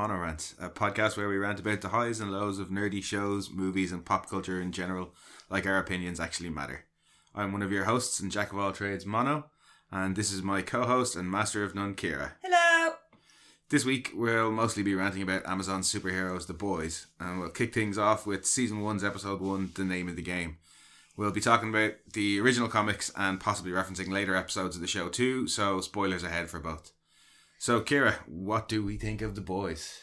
Monorant, a podcast where we rant about the highs and lows of nerdy shows, movies, and pop culture in general, like our opinions actually matter. I'm one of your hosts and jack of all trades, Mono, and this is my co-host and master of none, Kira. Hello! This week, we'll mostly be ranting about Amazon's superheroes, The Boys, and we'll kick things off with Season 1's Episode 1, The Name of the Game. We'll be talking about the original comics and possibly referencing later episodes of the show too, so spoilers ahead for both. So, Kira, what do we think of The Boys?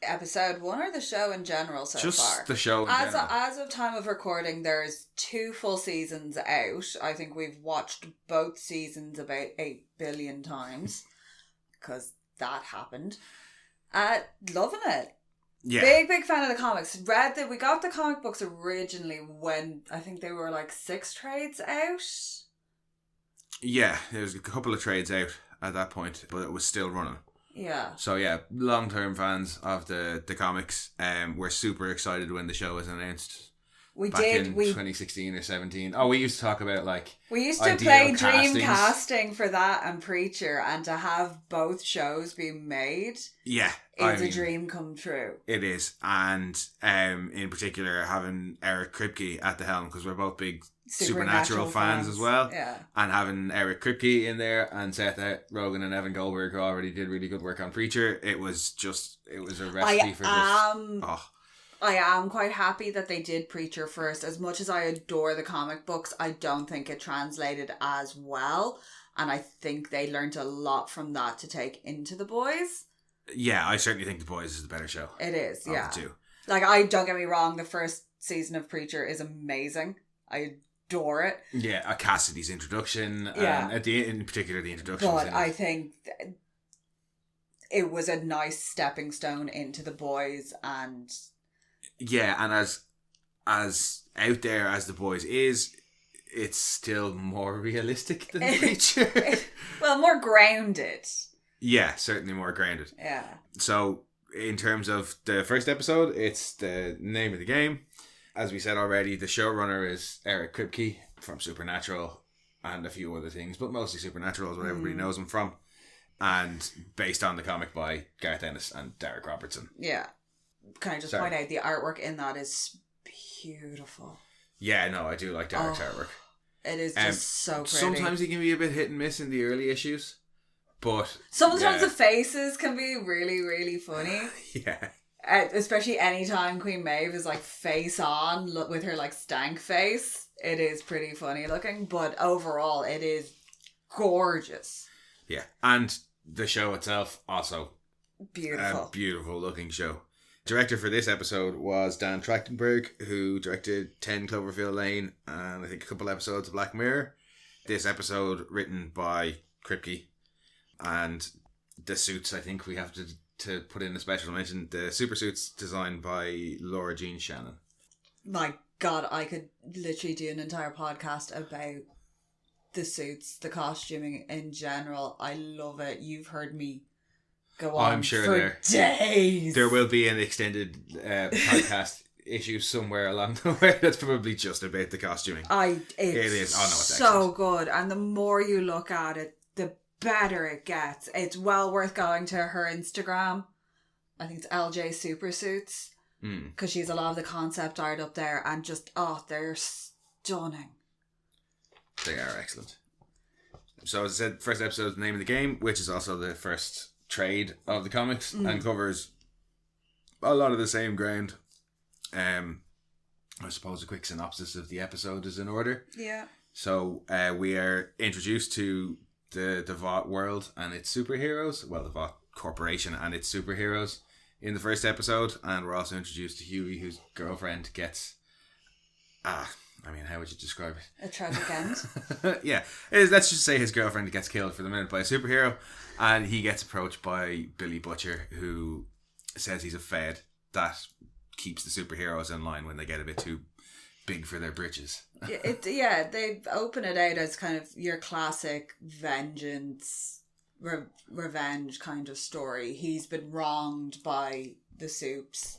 Episode 1 or the show in general so Just far? Just the show in general. As of time of recording, there's 2 full seasons out. I think we've watched both seasons about 8 billion times, because that happened. Loving it. Yeah. Big fan of the comics. We got the comic books originally when I think they were like 6 trades out. Yeah, there was a couple of trades out at that point, but it was still running. Yeah. So yeah, long-term fans of the comics were super excited when the show was announced. We 2016 or 17. Oh, we used to talk about we used to play dream castings. casting for that and Preacher, and to have both shows being made. Yeah, it's a dream come true. It is, and in particular having Eric Kripke at the helm, because we're both big Supernatural fans as well. Yeah, and having Eric Kripke in there and Seth Rogen and Evan Goldberg, who already did really good work on Preacher, it was a recipe for just. I am quite happy that they did Preacher first. As much as I adore the comic books, I don't think it translated as well. And I think they learned a lot from that to take into The Boys. Yeah, I certainly think The Boys is the better show. It is, yeah. Of the two. Don't get me wrong, the first season of Preacher is amazing. I adore it. Yeah, Cassidy's introduction. Yeah. And in particular, the introduction. But I think it was a nice stepping stone into The Boys, and... Yeah, and as out there as The Boys is, it's still more realistic than Preacher. Well, more grounded. Yeah, certainly more grounded. Yeah. So, in terms of the first episode, it's The Name of the Game. As we said already, the showrunner is Eric Kripke from Supernatural and a few other things, but mostly Supernatural is what everybody knows him from. And based on the comic by Garth Ennis and Derek Robertson. Yeah. Can I just point out the artwork in that is beautiful? Yeah, no, I do like Derek's artwork. It is just so pretty. Sometimes he can be a bit hit and miss in the early issues, but sometimes the faces can be really, really funny. Yeah. Especially anytime Queen Maeve is face on with her stank face. It is pretty funny looking, but overall it is gorgeous. Yeah, and the show itself also beautiful. A beautiful looking show. Director for this episode was Dan Trachtenberg, who directed 10 Cloverfield Lane and I think a couple episodes of Black Mirror. This episode written by Kripke, and the suits, I think we have to put in a special mention. The super suits designed by Laura Jean Shannon. My God, I could literally do an entire podcast about the suits, the costuming in general. I love it. You've heard me go on I'm sure for days. There will be an extended podcast issue somewhere along the way that's probably just about the costuming. It is. Oh, no, it's so excellent. Good. And the more you look at it, the better it gets. It's well worth going to her Instagram. I think it's LJ Supersuits. Because she has a lot of the concept art up there, and just, they're stunning. They are excellent. So as I said, first episode is The Name of the Game, which is also the first trade of the comics and covers a lot of the same ground. I suppose a quick synopsis of the episode is in order. Yeah. So we are introduced to the Vought world and its superheroes. Well, the Vought Corporation and its superheroes in the first episode, and we're also introduced to Huey, whose girlfriend gets how would you describe it? A tragic end. Yeah. Let's just say his girlfriend gets killed for the minute by a superhero, and he gets approached by Billy Butcher, who says he's a fed that keeps the superheroes in line when they get a bit too big for their britches. They open it out as kind of your classic vengeance, revenge kind of story. He's been wronged by the Supes.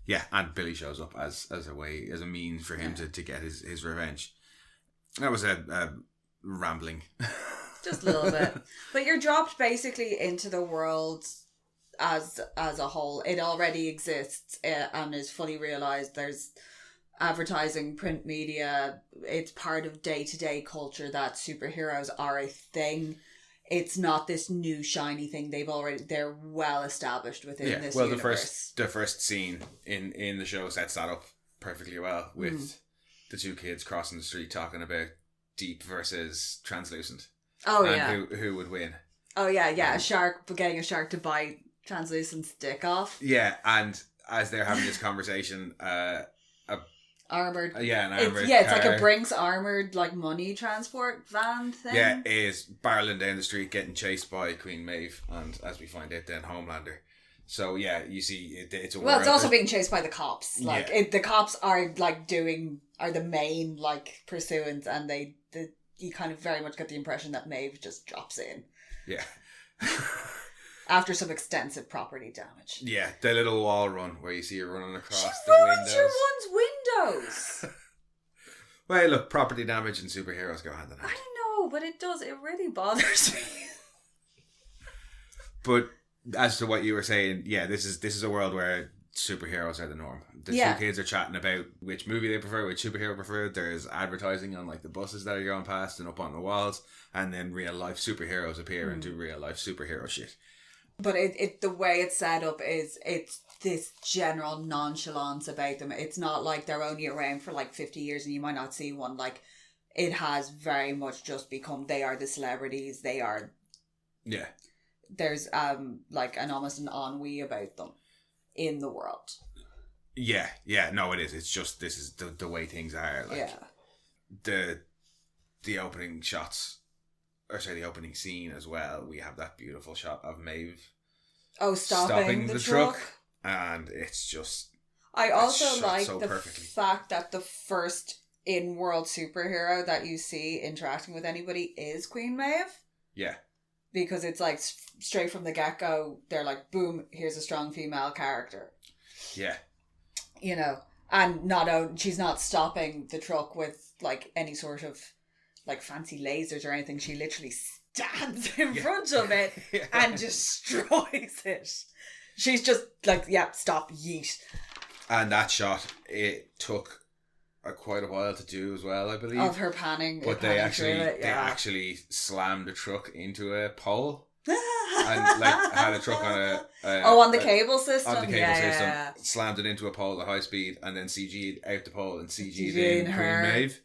Yeah, and Billy shows up as a means for him to get his revenge. That was a rambling. Just a little bit. But you're dropped basically into the world as a whole. It already exists and is fully realised. There's advertising, print media. It's part of day-to-day culture that superheroes are a thing. It's not this new shiny thing. They're well established within this universe. The first scene in the show sets that up perfectly well with the two kids crossing the street talking about deep versus translucent. Oh, and who would win. Oh, yeah. Getting a shark to bite translucent's dick off. Yeah, and as they're having this conversation, armored. An armored it's car, like a Brinks armored like money transport van thing. Yeah, is barreling down the street getting chased by Queen Maeve and, as we find out, then Homelander. So yeah, you see, it's a well, it's also being chased by the cops. Like the cops are like are the main like pursuance, and you kind of very much get the impression that Maeve just drops in. Yeah. After some extensive property damage. Yeah, the little wall run where you see her running across the windows. Your one's windows. Well, look, property damage and superheroes go hand in hand. I know, but it does. It really bothers me. But as to what you were saying, yeah, this is a world where superheroes are the norm. The two kids are chatting about which movie they prefer, which superhero prefer. There's advertising on like the buses that are going past and up on the walls, and then real life superheroes appear and do real life superhero shit. But it the way it's set up is it's this general nonchalance about them. It's not like they're only around for like 50 years and you might not see one. Like, it has very much just become, they are the celebrities. They are... Yeah. There's like almost an ennui about them in the world. Yeah, no, it is. It's just, this is the way things are. Like, the opening shots... the opening scene as well, we have that beautiful shot of Maeve stopping the truck. And it's just... I also like so the perfectly. fact that the first in-world superhero that you see interacting with anybody is Queen Maeve. Yeah. Because it's like straight from the get-go, they're like, boom, here's a strong female character. Yeah. You know, and she's not stopping the truck with like any sort of like fancy lasers or anything. She literally stands in front of it and destroys it. She's just like, stop, yeet. And that shot, it took quite a while to do as well, I believe. Of her panning. But they actually slammed the truck into a pole. And like had a truck on on the cable system. On the cable system, slammed it into a pole at high speed, and then CG'd out the pole and CG'd in Queen Maeve,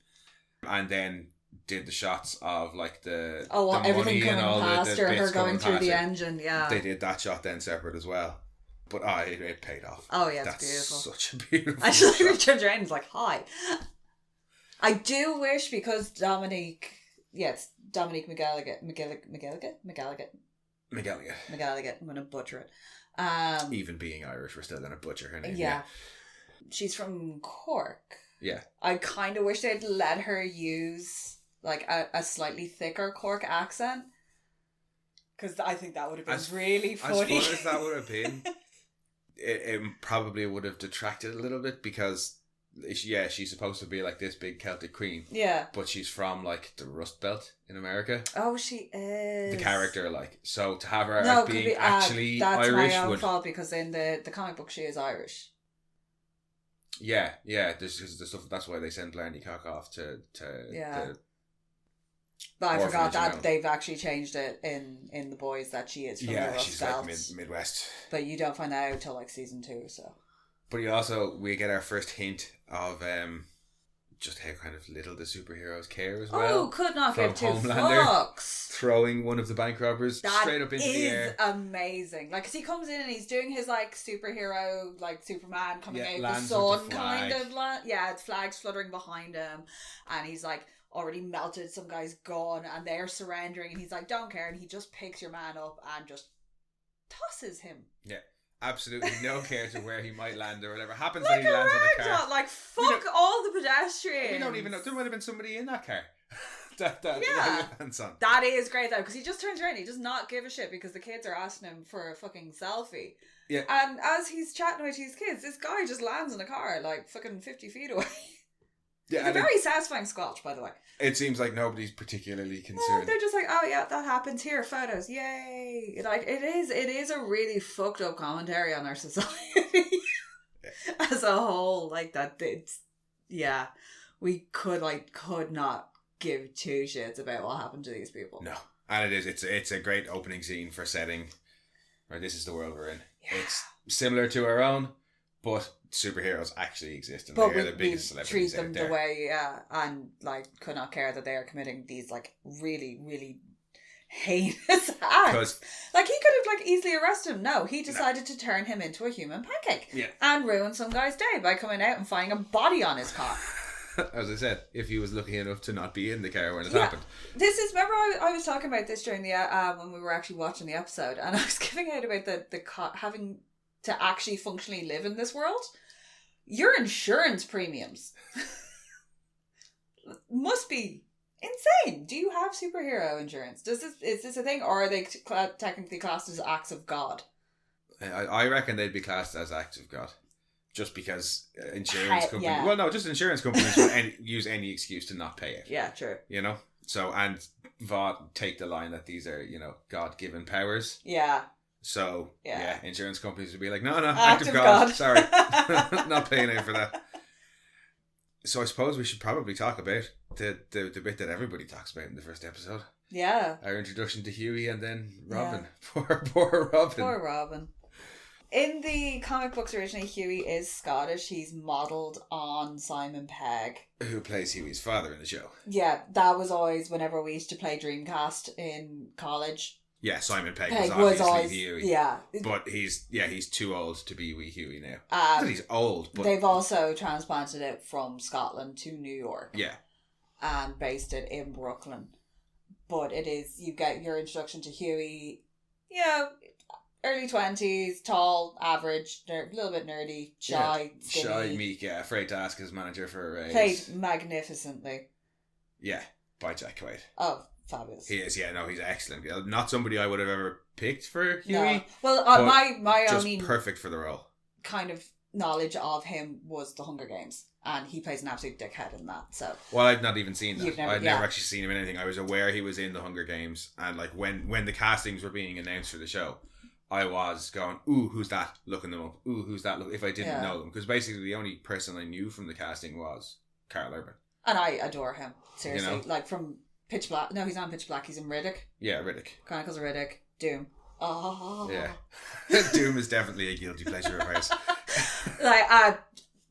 and then did the shots of like the everything money coming and all past the her going through the her. engine. Yeah, they did that shot then separate as well. But it paid off. Oh yeah, that's it's beautiful. Such a beautiful. I just like turned around and was like, "Hi." I do wish, because Dominique McGilligan. I'm gonna butcher it. Even being Irish, we're still gonna butcher her name. Yeah. She's from Cork. Yeah. I kind of wish they'd let her use like a slightly thicker Cork accent, because I think that would have been really funny. As fun as that would have been, it probably would have detracted a little bit, because she's supposed to be like this big Celtic queen. Yeah. But she's from like the Rust Belt in America. Oh, she is. The character, like, so to have her being actually that's Irish my own fault, because in the comic book she is Irish. Yeah. This is the stuff. That's why they sent Blarney Cock off to But I forgot that they've actually changed it in The Boys, that she is from the Rust Belt. She's like Midwest. But you don't find that out till like season 2, so. But we get our first hint of just how kind of little the superheroes care as well. Oh, could not give two fucks. Throwing one of the bank robbers straight up into the air. That is amazing. Like, 'cause he comes in and he's doing his like superhero, like Superman coming out the sun kind of. The flag's fluttering behind him, and he's like already melted some guy's gun, and they're surrendering, and he's like, don't care, and he just picks your man up and just tosses him. Yeah. Absolutely no care to where he might land or whatever happens. That he lands on the car. Like, fuck all the pedestrians. We don't even know. There might have been somebody in that car. that lands on. That is great though, because he just turns around and he does not give a shit, because the kids are asking him for a fucking selfie. Yeah. And as he's chatting with his kids, this guy just lands in a car like fucking 50 feet away. Yeah, It's a very satisfying squelch, by the way. It seems like nobody's particularly concerned. No, they're just like, oh yeah, that happens here. Photos, yay! Like it is a really fucked up commentary on our society as a whole. Like that, we could not give two shits about what happened to these people. No, and it's a great opening scene for setting. Right, this is the world we're in. Yeah. It's similar to our own, but superheroes actually exist, and they're the biggest celebrities treat them out there. The way, and like could not care that they are committing these like really, really heinous acts. Like he could have like easily arrested him. No, he decided to turn him into a human pancake. Yeah. And ruin some guy's day by coming out and finding a body on his car. As I said, if he was lucky enough to not be in the car when it happened. Remember I was talking about this during the when we were actually watching the episode, and I was giving out about the having to actually functionally live in this world. Your insurance premiums must be insane. Do you have superhero insurance? Is this a thing, or are they technically classed as acts of God? I reckon they'd be classed as acts of God. Just because insurance companies... Yeah. Well, no, just insurance companies will use any excuse to not pay it. Yeah, true. You know? So, and Vought take the line that these are, God-given powers. Yeah. So, yeah, insurance companies would be like, no, act of God. Sorry. Not paying out for that. So I suppose we should probably talk about the bit that everybody talks about in the first episode. Yeah. Our introduction to Huey and then Robin. Yeah. Poor Robin. Poor Robin. In the comic books originally, Huey is Scottish. He's modelled on Simon Pegg, who plays Huey's father in the show. Yeah, that was always whenever we used to play Dreamcast in college. Yeah, Simon Pegg was obviously Huey. Yeah. But he's too old to be wee Huey now. Not he's old, but... They've also transplanted it from Scotland to New York. Yeah. And based it in Brooklyn. But it is, you get your introduction to Huey, early 20s, tall, average, a little bit nerdy, shy, skinny. Shy, meek, afraid to ask his manager for a raise. Played magnificently. Yeah, by Jack Quaid. Oh, fabulous. He is, he's excellent. Not somebody I would have ever picked for Huey. No. Well, my just only perfect for the role. Kind of knowledge of him was The Hunger Games, and he plays an absolute dickhead in that. So, well, I'd not even seen that. Never, I'd never actually seen him in anything. I was aware he was in The Hunger Games, and like when the castings were being announced for the show, I was going, ooh, who's that? Looking them up. Ooh, who's that? If I didn't know them. Because basically the only person I knew from the casting was Karl Urban. And I adore him. Seriously. Like from Pitch Black. No, he's not in Pitch Black. He's in Riddick. Yeah, Riddick. Chronicles of Riddick. Doom. Oh. Yeah. Doom is definitely a guilty pleasure of ours.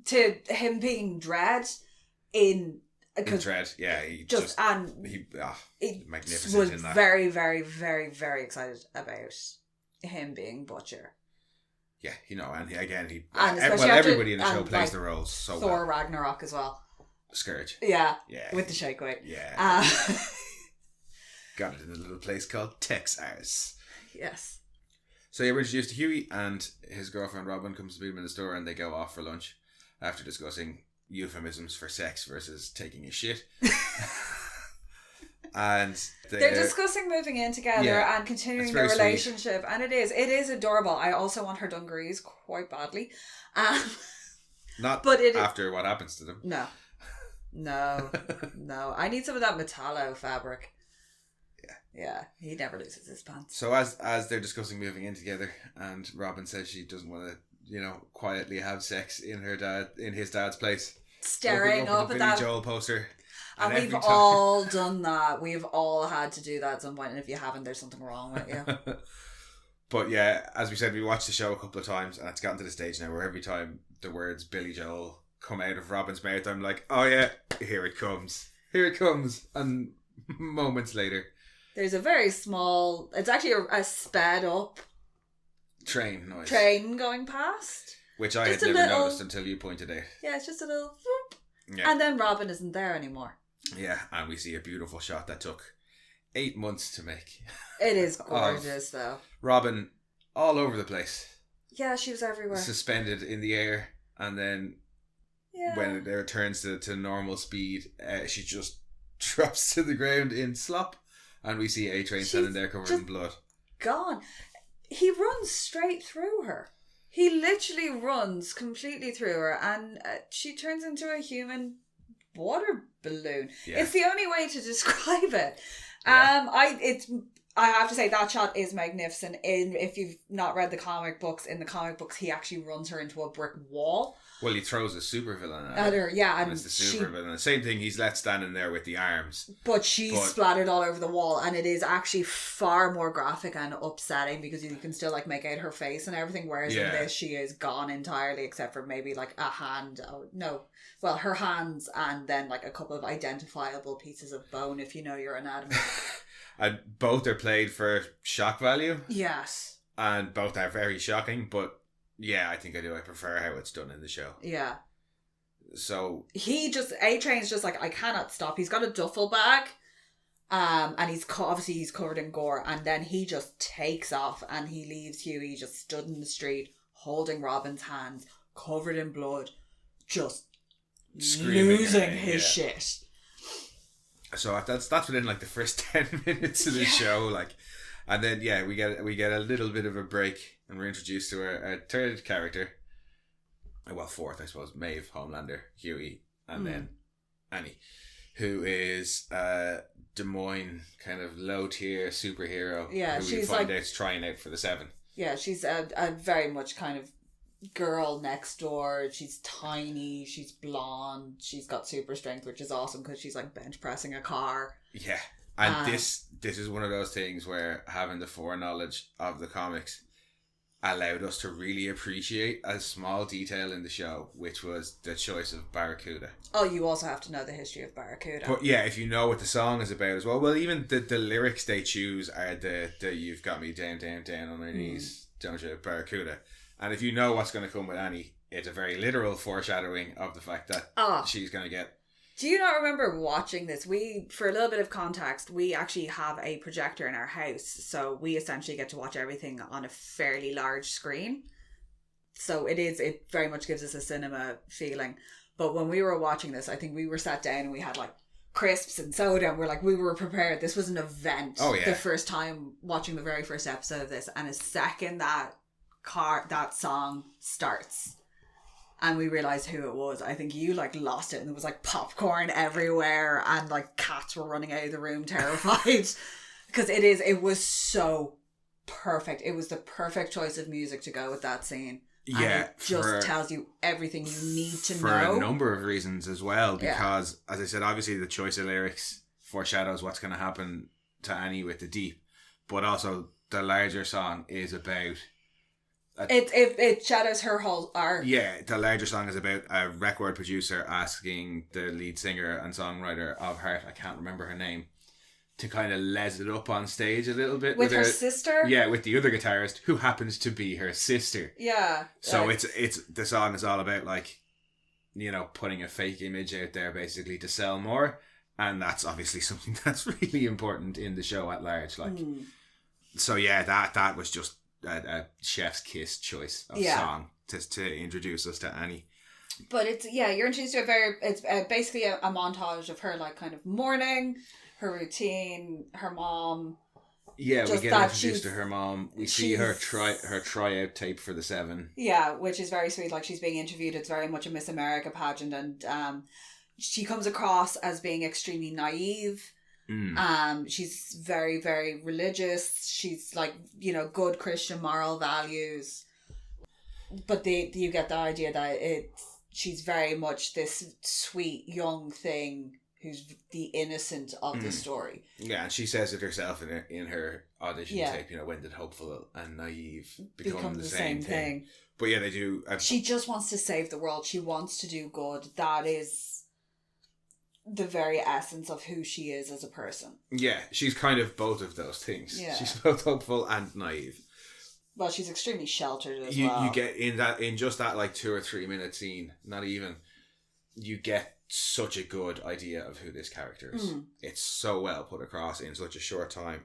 To him being Dread in Dread, yeah. He magnificent was in that. Very, very, very, very excited about him being Butcher. Yeah, and especially everybody in the show plays the roles so Thor well. Ragnarok as well. Scourge. Yeah. With the shake weight. Yeah. Got it in a little place called Texas. Yes. So we're introduced to Huey, and his girlfriend Robin comes to meet him in the store, and they go off for lunch after discussing euphemisms for sex versus taking a shit. And they're discussing moving in together and continuing their relationship, sweet. And it is adorable. I also want her dungarees quite badly. After what happens to them. No. I need some of that metallo fabric. Yeah, he never loses his pants. So as they're discussing moving in together, and Robin says she doesn't want to, quietly have sex in his dad's place. Staring up at that Joel poster. And we've all done that. We've all had to do that at some point, and if you haven't, there's something wrong with you. But yeah, as we said, we watched the show a couple of times, and it's gotten to the stage now where every time the words Billy Joel come out of Robin's mouth, I'm like, oh yeah, here it comes. And moments later, there's a very small, it's actually a sped up train noise. Train going past. Which I had never noticed until you pointed out. Yeah, it's just a little whoop. Yeah. And then Robin isn't there anymore. Yeah, and we see a beautiful shot that took 8 months to make. It is gorgeous, though. Robin all over the place. Yeah, she was everywhere. Suspended in the air, and then when it returns to normal speed, she just drops to the ground in slop, and we see A-Train standing there covered in blood. Gone. He runs straight through her. He literally runs completely through her, and she turns into a human water balloon. Yeah. It's the only way to describe it. Yeah. I have to say that shot is magnificent. If you've not read the comic books, in the comic books he actually runs her into a brick wall. Well, he throws a supervillain at her. Yeah, and it's the supervillain. Same thing. He's left standing there with the arms, but she's splattered all over the wall, and it is actually far more graphic and upsetting because you can still like make out her face and everything. Whereas in this, she is gone entirely, except for maybe like a hand. Oh no, well, her hands and then like a couple of identifiable pieces of bone, if you know your anatomy. And both are played for shock value. Yes. And both are very shocking, but yeah, I think I do. I prefer how it's done in the show. Yeah. So A-Train's just like, I cannot stop. He's got a duffel bag, and he's obviously he's covered in gore, and then he just takes off and he leaves Hughie just stood in the street holding Robin's hands, covered in blood, just screaming, losing his shit. So that's within like the first 10 minutes of the show, like, and then we get a little bit of a break, and we're introduced to a third character, well, fourth I suppose, Maeve, Homelander, Hughie, and then Annie, who is Des Moines kind of low tier superhero. Yeah, who she's we find like out trying out for the 7. Yeah, she's a very much kind of girl next door. She's tiny, she's blonde, she's got super strength, which is awesome because she's like bench pressing a car. Yeah, and this is one of those things where having the foreknowledge of the comics allowed us to really appreciate a small detail in the show, which was the choice of Barracuda. Oh, you also have to know the history of Barracuda. But yeah, if you know what the song is about as well, even the lyrics they choose are the "You've got me down, down, down on my knees, don't you, Barracuda." And if you know what's going to come with Annie, it's a very literal foreshadowing of the fact that she's going to get... Do you not remember watching this? For a little bit of context, we actually have a projector in our house, so we essentially get to watch everything on a fairly large screen. So it very much gives us a cinema feeling. But when we were watching this, I think we were sat down and we had like crisps and soda, and we were prepared. This was an event. Oh yeah. The first time watching the very first episode of this, and a second that song starts and we realized who it was, I think you like lost it, and there was like popcorn everywhere and like cats were running out of the room terrified because it was so perfect. It was the perfect choice of music to go with that scene. Yeah, and it just tells you everything you need to know for a number of reasons as well, because as I said, obviously the choice of lyrics foreshadows what's going to happen to Annie with the Deep, but also the larger song is about it shadows her whole arc. Yeah, the larger song is about a record producer asking the lead singer and songwriter of Heart, I can't remember her name, to kind of les it up on stage a little bit with her sister. Yeah, with the other guitarist who happens to be her sister. Yeah. So it's the song is all about like, you know, putting a fake image out there basically to sell more, and that's obviously something that's really important in the show at large. Like, so yeah, that was just a chef's kiss choice of song to introduce us to Annie. But you're introduced to it's basically a montage of her like kind of mourning, her routine, her mom. Yeah, we get introduced to her mom. We see her tryout tape for the 7. Yeah, which is very sweet. Like, she's being interviewed. It's very much a Miss America pageant, and she comes across as being extremely naive. She's very, very religious. She's like, you know, good Christian moral values. But you get the idea that she's very much this sweet young thing who's the innocent of the story. Yeah, and she says it herself in her audition tape, you know, when did hopeful and naive become the same thing. But yeah, they do. She just wants to save the world. She wants to do good. That is the very essence of who she is as a person. Yeah, she's kind of both of those things. Yeah. She's both hopeful and naive. Well, she's extremely sheltered as well. You get in just that like 2 or 3 minute scene, not even, you get such a good idea of who this character is. It's so well put across in such a short time.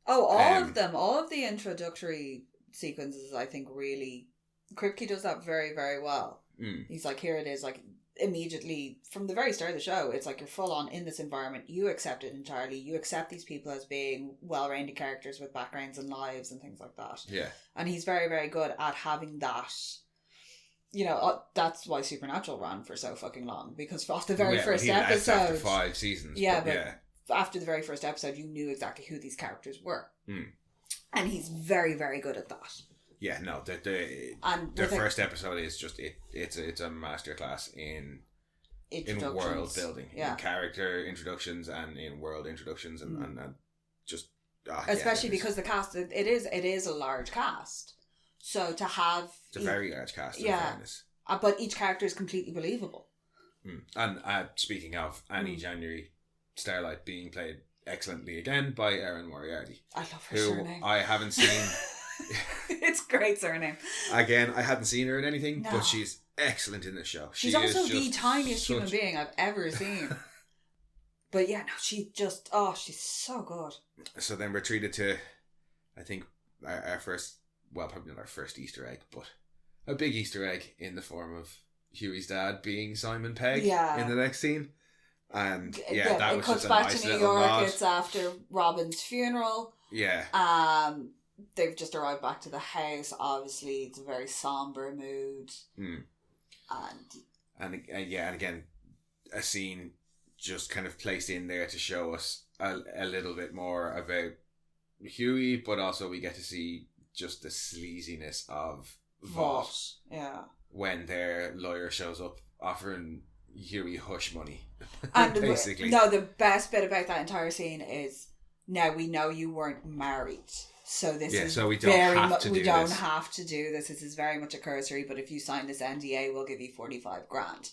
Oh, all of them. All of the introductory sequences, I think, really... Kripke does that very, very well. He's like, here it is, like, immediately, from the very start of the show, it's like you're full on in this environment. You accept it entirely. You accept these people as being well-rounded characters with backgrounds and lives and things like that. Yeah. And he's very, very good at having that that's why Supernatural ran for so fucking long, because off the very first he left episode, after 5 seasons. Yeah, but after the very first episode, you knew exactly who these characters were, and he's very, very good at that. Yeah, no, the first episode is just it's a masterclass in world building, in character introductions, and in world introductions, and just especially because the cast it is a large cast, so to have it's a very large cast. In fairness. But each character is completely believable. And speaking of Annie January Starlight being played excellently again by Erin Moriarty, I love her surname. I haven't seen. It's a great surname. Again, I hadn't seen her in anything, but she's excellent in this show. She's also the tiniest human being I've ever seen. But yeah, no, she's so good. So then we're treated to, I think, our first, well, probably not our first Easter egg, but a big Easter egg in the form of Huey's dad being Simon Pegg in the next scene. And that was just a nice little nod. It cuts back to New York. It's after Robin's funeral. Yeah. They've just arrived back to the house. Obviously, it's a very somber mood. And again, a scene just kind of placed in there to show us a little bit more about Huey, but also we get to see just the sleaziness of Vought. Yeah. When their lawyer shows up offering Huey hush money. And basically. The best bit about that entire scene is, now we know you weren't married. So this is so we don't have to do this. This is very much a cursory, but if you sign this NDA, we'll give you $45,000.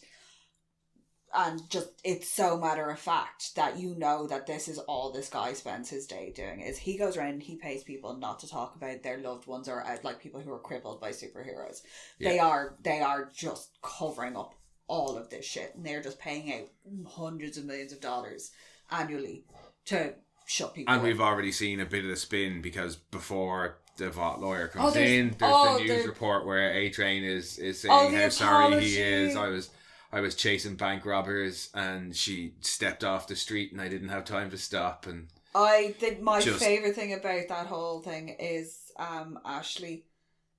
And just, it's so matter of fact that you know that this is all this guy spends his day doing, is he goes around and he pays people not to talk about their loved ones or like people who are crippled by superheroes. Yeah. They are just covering up all of this shit, and they're just paying out hundreds of millions of dollars annually to shut people and up. We've already seen a bit of the spin, because before the Vought lawyer comes in, there's the news report where A-Train is saying how sorry he is. I was chasing bank robbers and she stepped off the street and I didn't have time to stop. And I think my favourite thing about that whole thing is Ashley.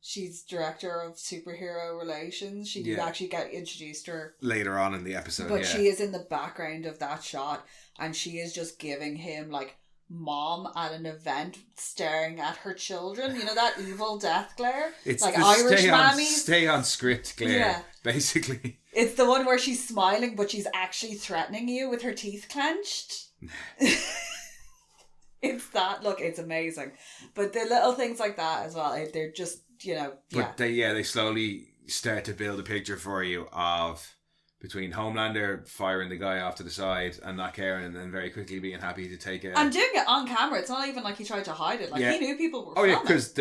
She's director of superhero relations. She did actually get introduced to her later on in the episode. But she is in the background of that shot, and she is just giving him like mom at an event staring at her children. You know that evil death glare? It's like Irish mammies. Stay on script glare, basically. It's the one where she's smiling but she's actually threatening you with her teeth clenched. It's that. Look, it's amazing. But the little things like that as well, they're just, But they slowly start to build a picture for you of between Homelander firing the guy off to the side and not caring, and then very quickly being happy to take it. And doing it on camera. It's not even like he tried to hide it. Like he knew people were filming. Because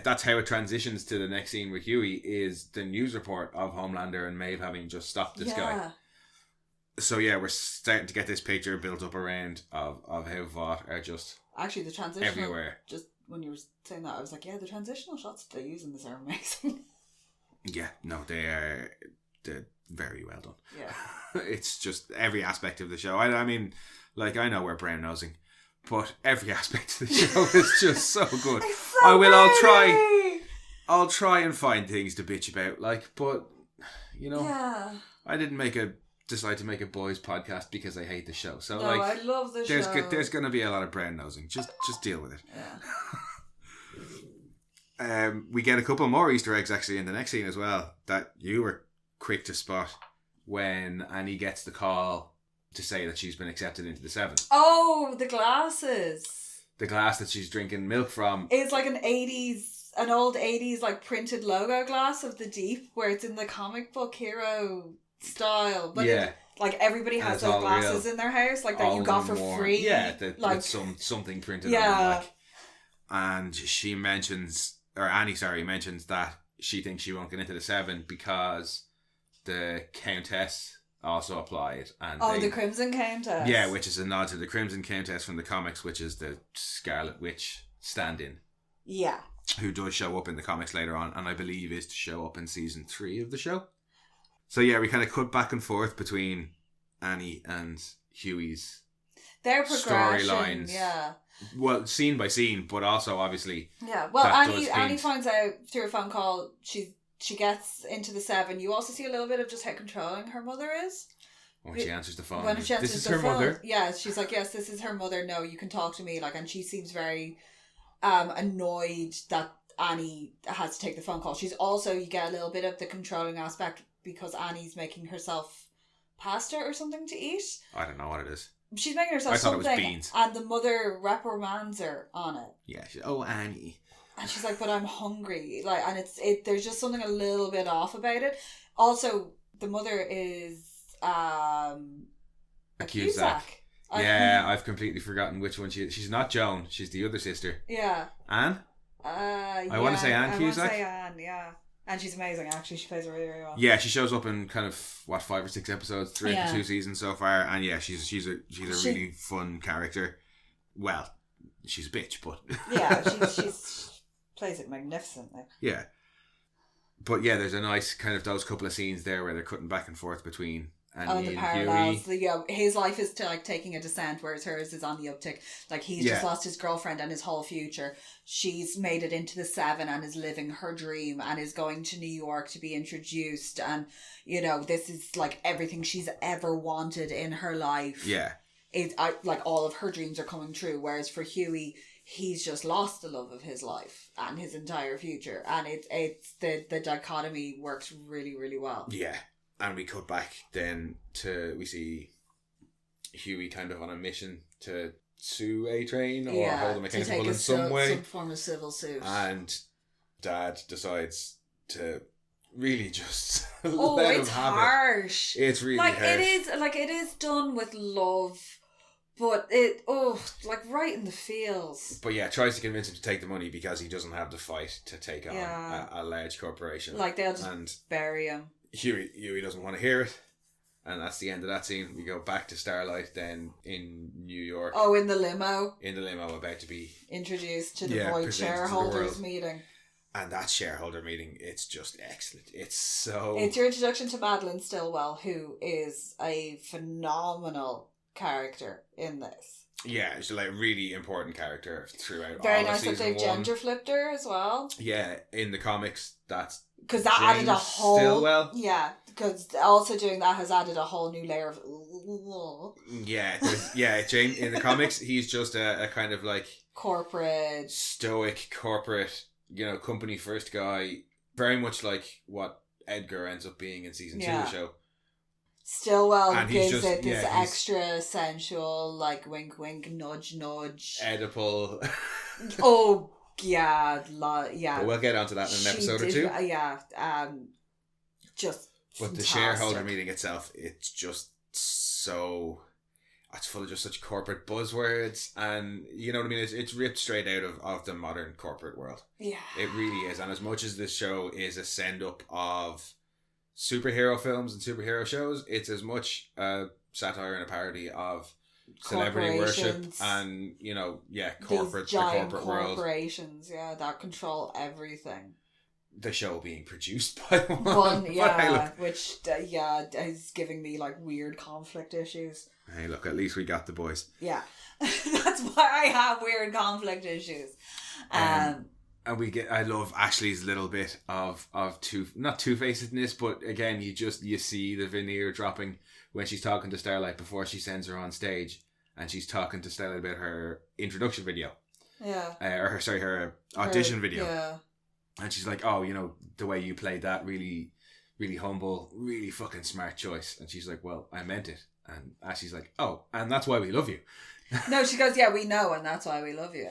that's how it transitions to the next scene with Huey, is the news report of Homelander and Maeve having just stopped this guy. So we're starting to get this picture built up around of how Vought are just actually the transitional everywhere. Just when you were saying that, I was like, the transitional shots they use in this are amazing. Yeah, no, they're very well done. Yeah, it's just every aspect of the show. I mean, like, I know we're brown nosing, but every aspect of the show is just so good. I'll try and find things to bitch about, like, but I didn't decide to make a boys podcast because I hate the show. So I love the show. There's going to be a lot of brown nosing. Just deal with it. Yeah. We get a couple more Easter eggs actually in the next scene as well that you were quick to spot when Annie gets the call to say that she's been accepted into the Seven. Oh, the glasses. The glass that she's drinking milk from. It's like an old 80s like printed logo glass of the Deep, where it's in the comic book hero style, but like everybody has those glasses in their house, like that you got for free. Yeah, with something printed on them. Like, and she mentions, or Annie, mentions that she thinks she won't get into the Seven because the Countess also applied. And the Crimson Countess. Yeah, which is a nod to the Crimson Countess from the comics, which is the Scarlet Witch stand-in. Yeah. Who does show up in the comics later on, and I believe is to show up in season 3 of the show. So we kind of cut back and forth between Annie and Huey's their progression, storylines. Yeah. Well, scene by scene, but also obviously. Yeah. Well, Annie finds out through a phone call she's she gets into the 7, you also see a little bit of just how controlling her mother is. When she answers the phone. When she answers this is the her phone. mother. Yeah, she's like, yes, this is her mother. No, you can talk to me. Like, and she seems very annoyed that Annie has to take the phone call. She's also, you get a little bit of the controlling aspect because Annie's making herself pasta or something to eat. I don't know what it is. She's making herself I thought something. it was beans. And the mother reprimands her on it. Yeah. Oh, Annie. And she's like, but I'm hungry. Like, and there's just something a little bit off about it. Also, the mother is a Cusack. Yeah, I've completely forgotten which one she is. She's not Joan. She's the other sister. Yeah. Anne? I want to say Anne Cusack. I want to say Anne, yeah. And she's amazing, actually. She plays it really, really well. Yeah, she shows up in kind of, 5 or 6 episodes throughout the 2 seasons so far. And yeah, she's a really fun character. Well, she's a bitch, but... yeah, she's plays it magnificently. Yeah. But yeah, there's a nice kind of those couple of scenes there where they're cutting back and forth between Annie and parallels. Huey. His life is taking a descent, whereas hers is on the uptick. Like, he's just lost his girlfriend and his whole future. She's made it into the 7 and is living her dream and is going to New York to be introduced. And, this is like everything she's ever wanted in her life. Yeah. Like, all of her dreams are coming true. Whereas for Huey, he's just lost the love of his life and his entire future. And it's the dichotomy works really, really well. Yeah. And we cut back then we see Huey kind of on a mission to sue A-Train or hold him accountable in some way. Some form of civil suit. And Dad decides to really just let him have harsh. It's really harsh. It is done with love, but right in the feels. But yeah, tries to convince him to take the money because he doesn't have the fight to take on a large corporation. Like, they'll just bury him. Huey doesn't want to hear it, and that's the end of that scene. We go back to Starlight then in New York. Oh, in the limo. About to be introduced to the Void shareholders meeting. And that shareholder meeting, it's just excellent. It's your introduction to Madeline Stillwell, who is a phenomenal character in this. Yeah, she's like a really important character throughout. Very all nice of that they've gender flipped her as well. Yeah, in the comics, that's because that added a whole Stillwell. Yeah, because also doing that has added a whole new layer of. Jane in the comics, he's just a kind of like stoic corporate, company first guy, very much like what Edgar ends up being in season 2 of the show. Stillwell gives it this extra sensual, like wink wink, nudge nudge, Oedipal. Oh yeah, yeah. But we'll get onto that in an episode or 2. Just. But the shareholder meeting itself, it's just so. It's full of just such corporate buzzwords, and you know what I mean. It's ripped straight out of the modern corporate world. Yeah, it really is. And as much as this show is a send up of superhero films and superhero shows, it's as much a satire and a parody of celebrity worship and corporate, these giant the corporate corporations, world. That control everything. The show being produced by one, which is giving me like weird conflict issues. Hey, look, at least we got the boys. Yeah, that's why I have weird conflict issues. And I love Ashley's little bit of not two-facedness, but again, you see the veneer dropping when she's talking to Starlight before she sends her on stage, and she's talking to Starlight about her introduction video. Yeah. Her audition video. Yeah. And she's like, oh, the way you played that, really, really humble, really fucking smart choice. And she's like, well, I meant it. And Ashley's like, oh, and that's why we love you. No, she goes, yeah, we know, and that's why we love you.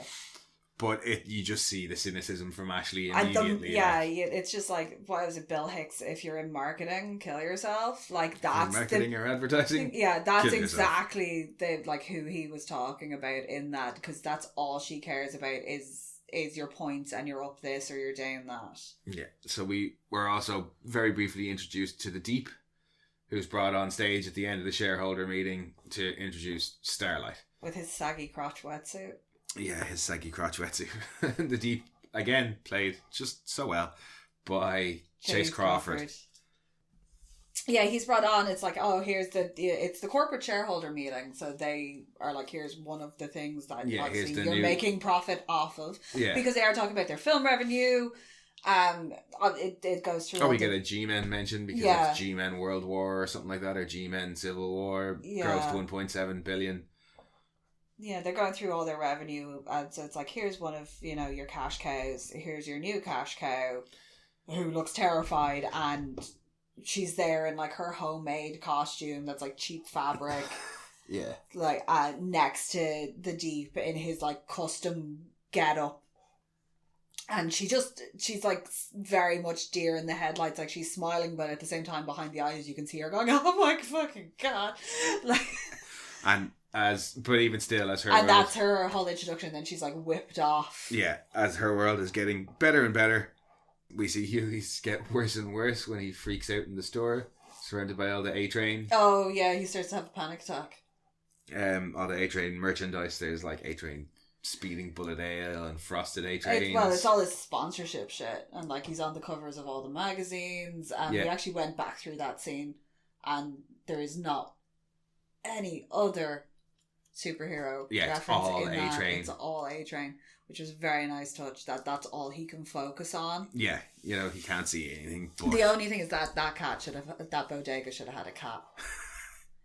But you just see the cynicism from Ashley immediately. It's just like, what was it, Bill Hicks? If you're in marketing, kill yourself. Like, that's marketing or advertising. Yeah, that's exactly who he was talking about in that, because that's all she cares about is your points, and you're up this or you're down that. Yeah. So we were also very briefly introduced to the Deep, who's brought on stage at the end of the shareholder meeting to introduce Starlight with his saggy crotch wetsuit. Yeah, his saggy crotch wetsuit. The Deep, again, played just so well by Chase Crawford. Yeah, he's brought on. It's like, oh, it's the corporate shareholder meeting. So they are like, here's one of the things that obviously you're making profit off of. Yeah. Because they are talking about their film revenue. It goes through. Oh, we get a G-Men mention because Yeah. it's G-Men World War or something like that, or G-Men Civil War grows to 1.7 billion. Yeah, they're going through all their revenue, and so it's like, here's one of, you know, your cash cows. Here's your new cash cow, who looks terrified, and she's there in like her homemade costume that's like cheap fabric. Yeah. Like next to the Deep in his like custom getup. And she's like very much deer in the headlights, like she's smiling, but at the same time behind the eyes you can see her going, oh my fucking god. Like, but even still, as her and world, that's her whole introduction. Then she's like whipped off. Yeah, as her world is getting better and better, we see Hughie's get worse and worse when he freaks out in the store, surrounded by all the A-Train. Oh yeah, he starts to have a panic attack. All the A-Train merchandise. There's like A-Train speeding bullet ale and frosted A-Trains. Well, it's all his sponsorship shit, and like he's on the covers of all the magazines, and we actually went back through that scene, and there is not any other superhero reference all in that. A-Train. It's all A-Train, which is a very nice touch. That's all he can focus on. Yeah, you know, he can't see anything. But the only thing is that that bodega should have had a cat.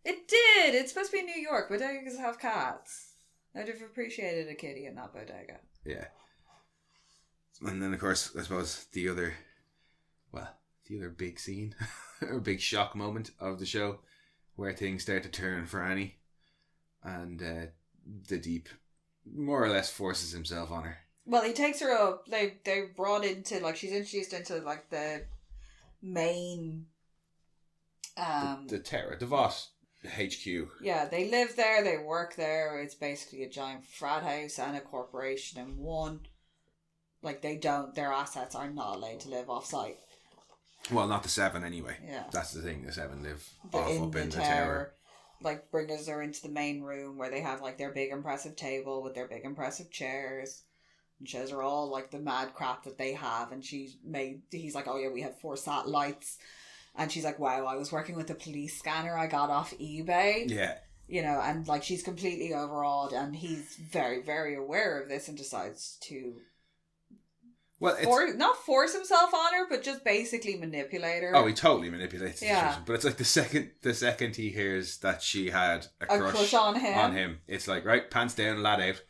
It did. It's supposed to be in New York. Bodegas have cats. I'd have appreciated a kitty in that bodega. Yeah. And then, of course, I suppose the other big scene, or big shock moment of the show, where things start to turn for Annie, and the Deep more or less forces himself on her. Well, he takes her up. They brought into, like, she's introduced into, like, the main... the Terra, Devos HQ. Yeah, they live there, they work there. It's basically a giant frat house and a corporation in one. Like, their assets are not allowed to live off-site. Well, not the Seven anyway. Yeah. That's the thing, the Seven live up in the tower. Like, bring us her into the main room where they have, like, their big impressive table with their big impressive chairs. And shows her all, like, the mad crap that they have. And he's like, oh yeah, we have 4 satellites. And she's like, wow, I was working with a police scanner I got off eBay. Yeah. You know, and like she's completely overawed, and he's very, very aware of this and decides to not force himself on her, but just basically manipulate her. Oh, he totally manipulates the Yeah. situation. But it's like the second he hears that she had a crush on him, it's like, right, pants down, lad out.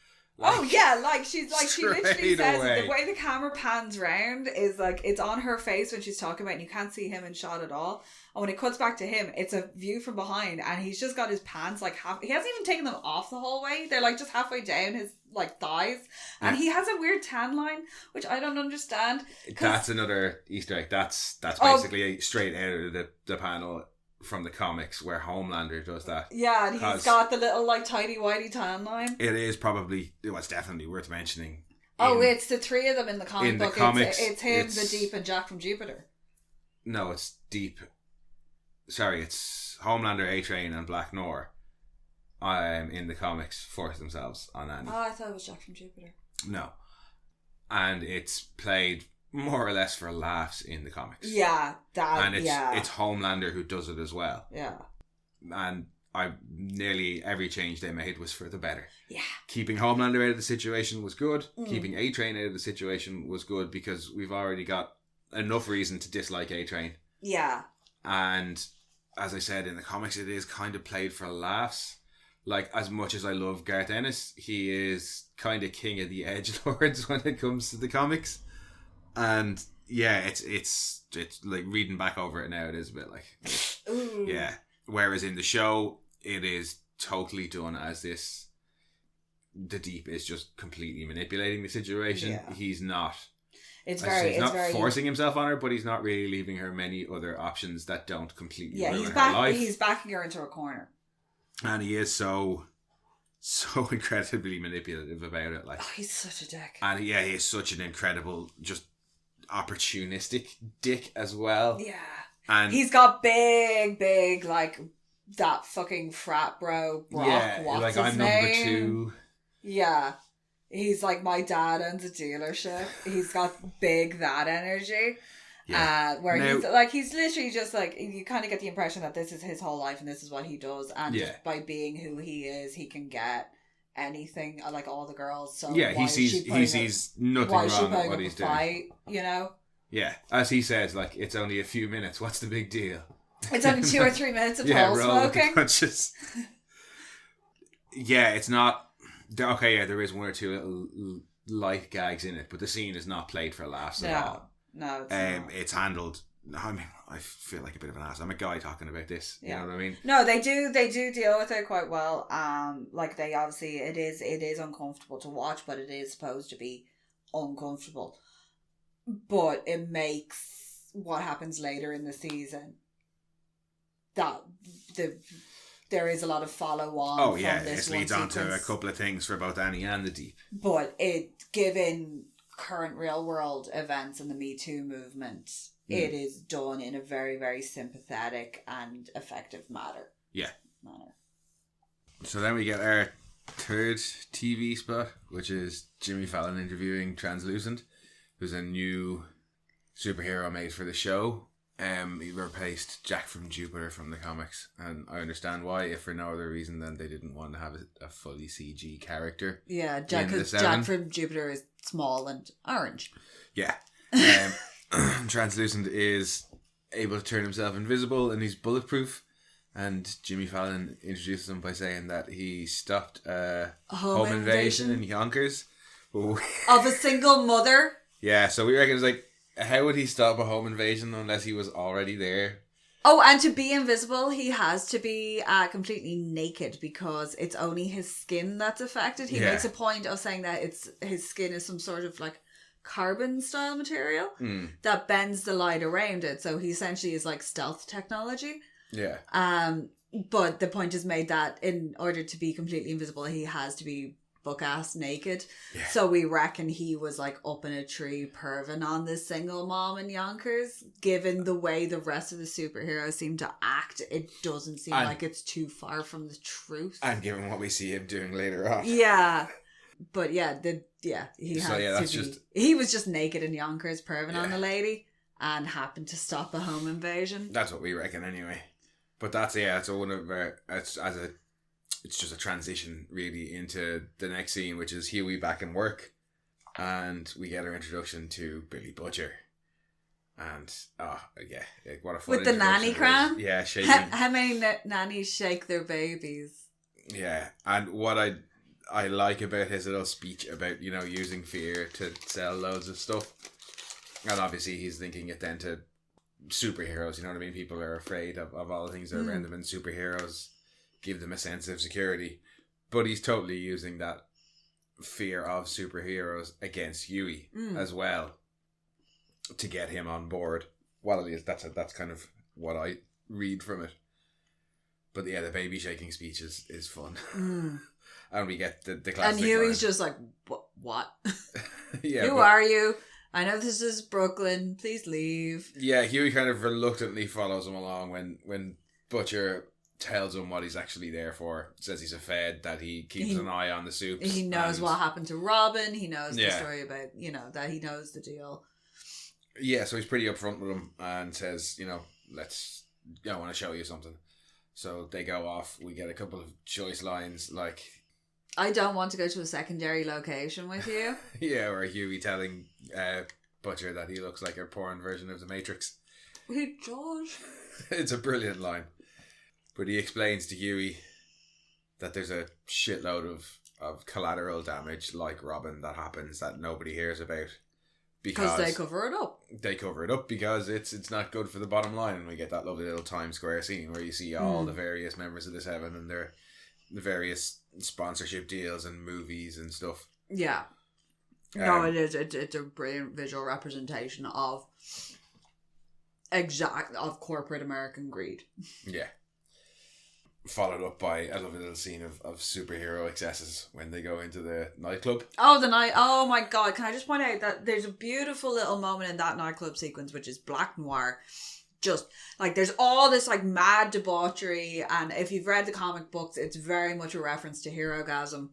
Oh yeah, like she literally says away. The way the camera pans round is like it's on her face when she's talking about it, and you can't see him in shot at all. And when it cuts back to him, it's a view from behind, and he's just got his pants like half. He hasn't even taken them off the whole way. They're like just halfway down his like thighs, and he has a weird tan line, which I don't understand. That's another Easter egg. That's basically straight out of the panel from the comics where Homelander does that. Yeah, and he's got the little like tidy whitey tan line. It is probably, it's definitely worth mentioning. It's the 3 of them in the comic book. It's him, the Deep, and Jack from Jupiter. No, it's Deep. Sorry, it's Homelander, A-Train, and Black Noir. In the comics, force themselves on Annie. Oh, I thought it was Jack from Jupiter. No, and it's played more or less for laughs in the comics. Yeah, it's Homelander who does it as well. Yeah, and nearly every change they made was for the better. Yeah, keeping Homelander out of the situation was good. Keeping A-Train out of the situation was good because we've already got enough reason to dislike A-Train. Yeah, and as I said, in the comics, it is kind of played for laughs. Like, as much as I love Garth Ennis, he is kind of king of the edgelords when it comes to the comics. And yeah, it's like reading back over it now, it is a bit like, ooh. Yeah. Whereas in the show, it is totally done as this. The Deep is just completely manipulating the situation. Yeah. He's not. He's not forcing himself on her, but he's not really leaving her many other options that don't completely ruin her life. He's backing her into a corner. And he is so incredibly manipulative about it. Like, oh, he's such a dick. And he is such an incredible, just opportunistic dick as well. Yeah. And he's got big, like, that fucking frat bro, Brock, what's like, his I'm name? number 2. Yeah. He's like, my dad owns a dealership. He's got that energy. Yeah. He's literally just like, you kind of get the impression that this is his whole life and this is what he does, and just by being who he is, he can get anything, like all the girls. So yeah, he sees nothing wrong with what he's doing. Fight, you know? Yeah, as he says, like, it's only a few minutes. What's the big deal? It's only 2 or 3 minutes of pole roll with the smoking. punches. Yeah, it's not... Okay, yeah, there is one or two little light gags in it, but the scene is not played for laughs at all. No, it's not. It's handled... I mean, I feel like a bit of an ass. I'm a guy talking about this. You know what I mean? No, they do deal with it quite well. Like, they obviously, it is uncomfortable to watch, but it is supposed to be uncomfortable. But it makes what happens later in the season that there is a lot of follow on. Oh yeah, from this it leads on to a sequence. couple of things for both Annie and the Deep. But given current real world events and the Me Too movement, it is done in a very, very sympathetic and effective manner. So then we get our third TV spot, which is Jimmy Fallon interviewing Translucent, who's a new superhero made for the show. He replaced Jack from Jupiter from the comics, and I understand why, if for no other reason than they didn't want to have a fully CG character. Yeah, Jack from Jupiter is small and orange. Yeah. Translucent is able to turn himself invisible and he's bulletproof. And Jimmy Fallon introduces him by saying that he stopped a home invasion in Yonkers. Of a single mother? Yeah, so we reckon it's like, how would he stop a home invasion unless he was already there? Oh, and to be invisible, he has to be completely naked because it's only his skin that's affected. He makes a point of saying that his skin is some sort of like carbon style material that bends the light around it. So he essentially is like stealth technology. Yeah. But the point is made that in order to be completely invisible, he has to be buck-ass naked. Yeah. So we reckon he was like up in a tree perving on this single mom in Yonkers. Given the way the rest of the superheroes seem to act, it doesn't seem like it's too far from the truth. And given what we see him doing later on. Yeah. But he was just naked in Yonkers perving on the lady and happened to stop a home invasion. That's what we reckon anyway. But that's one of our, it's just a transition really into the next scene, which is Huey back in work, and we get our introduction to Billy Butcher, and what a fun with the nanny cram. Yeah, shaking. How many nannies shake their babies? Yeah, and what I like about his little speech about using fear to sell loads of stuff, and obviously he's linking it then to superheroes. You know what I mean? People are afraid of all the things that are around them, and superheroes give them a sense of security. But he's totally using that fear of superheroes against Huey as well to get him on board. Well, at least that's kind of what I read from it. But yeah, the baby shaking speech is fun. And we get the classic. And Huey's just like, what? Yeah, Who are you? I know this is Brooklyn. Please leave. Yeah, Huey kind of reluctantly follows him along when Butcher tells him what he's actually there for. Says he's a fed, that he keeps an eye on the soups. He knows what happened to Robin. He knows the story about, that he knows the deal. Yeah, so he's pretty upfront with him and says, I want to show you something. So they go off. We get a couple of choice lines like, I don't want to go to a secondary location with you. Yeah, or Huey telling Butcher that he looks like a porn version of the Matrix. Hey, George. It's a brilliant line. But he explains to Huey that there's a shitload of collateral damage like Robin that happens that nobody hears about. Because they cover it up. They cover it up because it's not good for the bottom line. And we get that lovely little Times Square scene where you see all the various members of the Seven and the various sponsorship deals and movies and stuff. Yeah. No, it is. It's a brilliant visual representation of corporate American greed. Yeah. Followed up by a lovely little scene of superhero excesses when they go into the nightclub. Oh my god, can I just point out that there's a beautiful little moment in that nightclub sequence which is black noir. Just like there's all this like mad debauchery, and if you've read the comic books, it's very much a reference to Herogasm.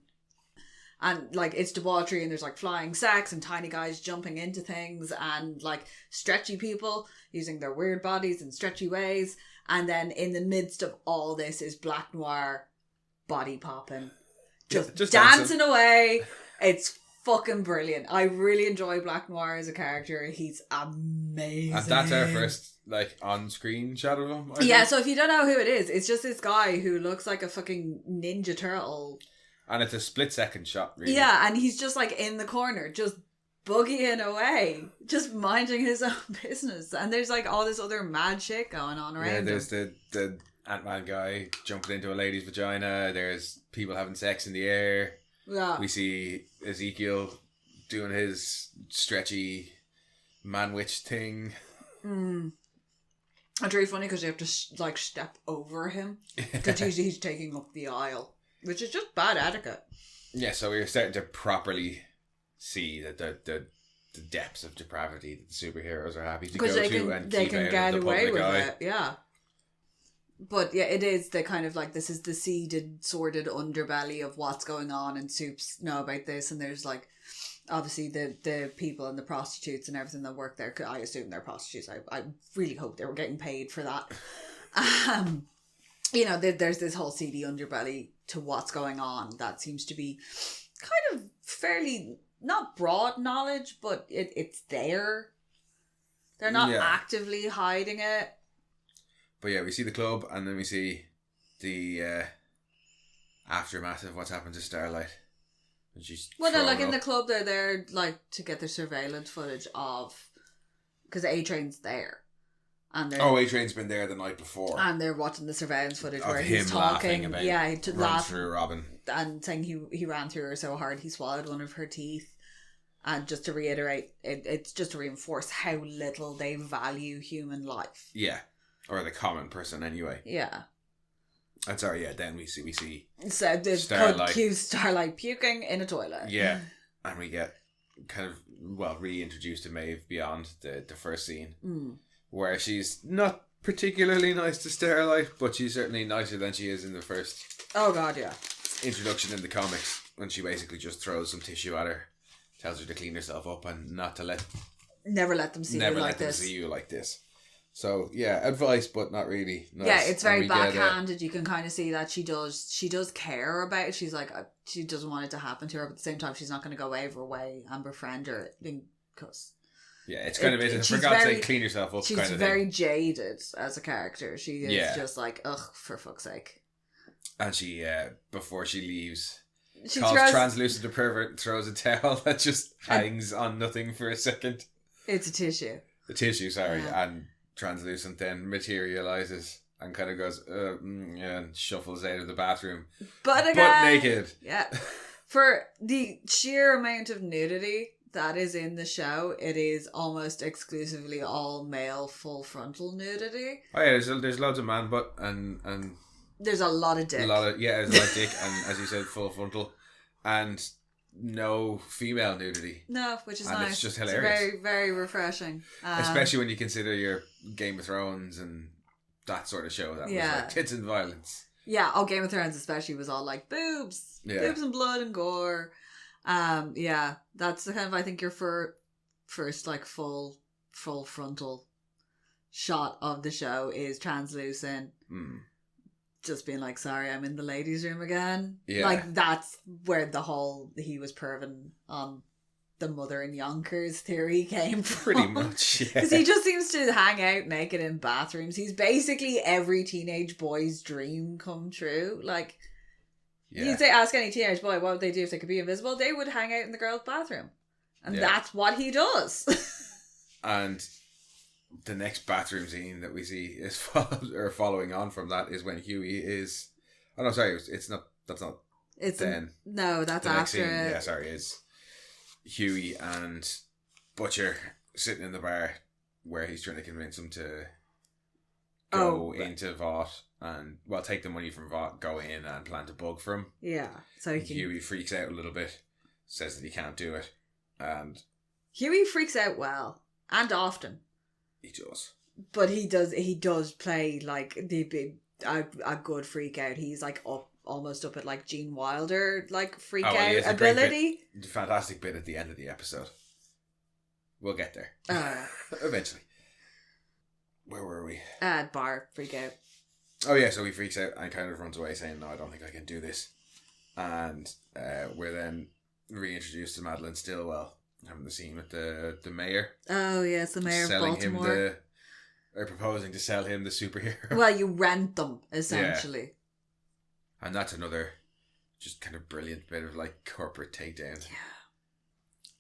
And like it's debauchery, and there's like flying sex and tiny guys jumping into things and like stretchy people using their weird bodies in stretchy ways. And then in the midst of all this is black noir body popping, just dancing away. It's fucking brilliant. I really enjoy Black Noir as a character. He's amazing. And that's our first, like, on-screen shot of him, I Yeah, think. so if you don't know who it is, it's just this guy who looks like a fucking Ninja Turtle. And it's a split-second shot, really. Yeah, and he's just, like, in the corner, just boogieing away, just minding his own business. And there's, like, all this other mad shit going on around him. There's the Ant-Man guy jumping into a lady's vagina. There's people having sex in the air. Yeah. We see Ezekiel doing his stretchy man-witch thing. It's really funny because you have to step over him because he's taking up the aisle, which is just bad etiquette. Yeah, so we're starting to properly see that the depths of depravity that the superheroes are happy to go to and they keep can out get of the away public with eye. it. Yeah. But yeah, it is the kind of like, this is the seeded, sordid underbelly of what's going on, and Soups know about this, and there's like, obviously the people and the prostitutes and everything that work there, I assume they're prostitutes, I really hope they were getting paid for that. You know, there's this whole seedy underbelly to what's going on that seems to be kind of fairly, not broad knowledge, but it's there. They're not actively hiding it. But yeah, we see the club, and then we see the aftermath of what's happened to Starlight. And she's they're like in up. the club, they're there like to get their surveillance footage of, because A-Train's there. And A-Train's been there the night before. And they're watching the surveillance footage of where him he's talking. About yeah, he runs through Robin. And saying he ran through her so hard he swallowed one of her teeth. And just to reiterate, it's just to reinforce how little they value human life. Yeah. Or the common person, anyway. Yeah. And sorry, yeah, then we see so there's Starlight puking in a toilet. Yeah. And we get kind of, reintroduced to Maeve beyond the first scene. Where she's not particularly nice to Starlight, but she's certainly nicer than she is in the first oh god, yeah, introduction in the comics, when she basically just throws some tissue at her, tells her to clean herself up and not to never let them see you like this. So yeah, advice, but not really. Nice. Yeah, it's very backhanded. You can kind of see that she does care about it. She's like, she doesn't want it to happen to her, but at the same time, she's not going to go out of her way and befriend her because. Yeah, it's kind of it. For God's sake, clean yourself up. She's kind of very thing. jaded as a character. She is just like, ugh, for fuck's sake. And she, before she leaves, she calls throws, Translucent a pervert and throws a towel that just hangs on nothing for a second. It's a tissue. The tissue, sorry. Yeah. And Translucent then materializes and kind of goes, and shuffles out of the bathroom. But naked. Yeah. For the sheer amount of nudity that is in the show, it is almost exclusively all male full frontal nudity. Oh yeah, there's loads of man butt and there's a lot of dick. There's a lot of dick and, as you said, full frontal, and no female nudity. No, which is and nice. It's just hilarious. It's very, very refreshing. Especially when you consider your Game of Thrones and that sort of show that was like tits and violence. Yeah, Game of Thrones especially was all like boobs. Yeah. Boobs and blood and gore. Yeah, that's the kind of, I think, your first like full frontal shot of the show is Translucent. Just being like, sorry, I'm in the ladies' room again. Yeah. Like, that's where the whole he was perving on the mother in Yonkers theory came from. Pretty much, yeah. Because he just seems to hang out naked in bathrooms. He's basically every teenage boy's dream come true. Like, you'd say, ask any teenage boy, what would they do if they could be invisible? They would hang out in the girls' bathroom. And that's what he does. And the next bathroom scene that we see is following on from that is when Huey is... Oh, no, sorry. It's not... That's not... It's then. No, that's the after next scene, it. Yeah, sorry. It's Huey and Butcher sitting in the bar where he's trying to convince him to go into Vought and, take the money from Vought, go in and plant a bug for him. Yeah. So Huey freaks out a little bit, says that he can't do it, and... Huey freaks out well, and often. He does. But he does play like a good freak out. He's like almost up at like Gene Wilder like freak out ability. Fantastic bit at the end of the episode. We'll get there. Eventually. Where were we? Bar freak out. Oh yeah, so he freaks out and kind of runs away saying, no, I don't think I can do this. And we're then reintroduced to Madeline Stillwell, having the scene with the mayor. Oh yes, the mayor of Baltimore. Or proposing to sell him the superhero. Well, you rent them, essentially. Yeah. And that's another just kind of brilliant bit of like corporate takedown. Yeah.